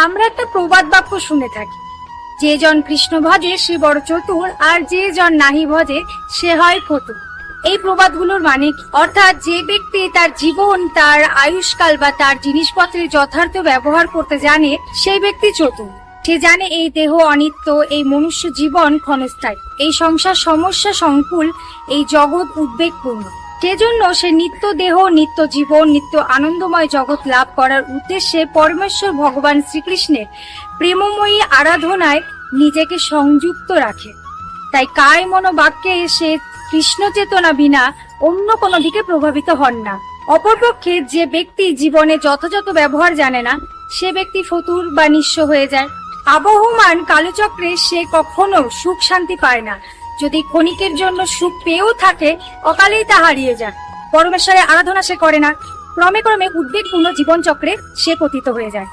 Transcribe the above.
আমরা একটা প্রবাদ বাক্য শুনে থাকি, যে জন কৃষ্ণ ভজে সে বড় চতুর, আর যে জন নাহি ভজে সে হয় ফতুর। এই প্রবাদগুলোর মানে কি? অর্থাৎ যে ব্যক্তি তার জীবন, তার আয়ুষ্কাল বা তার জিনিসপত্রের যথার্থ ব্যবহার করতে জানে, সেই ব্যক্তি চতুর। সে জানে এই দেহ অনিত্য, এই মনুষ্য জীবন ক্ষণস্থায়ী, এই সংসার সমস্যা সংকুল, এই জগৎ উদ্বেগপূর্ণ। সেজন্য সে নিত্য দেহ, নিত্য জীবন, নিত্য আনন্দময় জগৎ লাভ করার উদ্দেশ্যে পরমেশ্বর ভগবান শ্রীকৃষ্ণের প্রেমময়ী আরাধনায় নিজেকে সংযুক্ত রাখে। তাই কায় মন বাক্যে সে কৃষ্ণ চেতনা বিনা অন্য কোনো দিকে প্রভাবিত হন না। অপরপক্ষে যে ব্যক্তি জীবনে যথাযথ ব্যবহার জানে না, সে ব্যক্তি ফতুর বা নিঃস্ব হয়ে যায়। আবহমান কালচক্রে সে কখনো সুখ শান্তি পায় না। যদি ক্ষণিকের জন্য সুখ পেয়েও থাকে, অকালেই তা হারিয়ে যায়। পরমেশ্বরের আরাধনা সে করে না, ক্রমে ক্রমে উদ্বেগপূর্ণ জীবন চক্রে সে পতিত হয়ে যায়।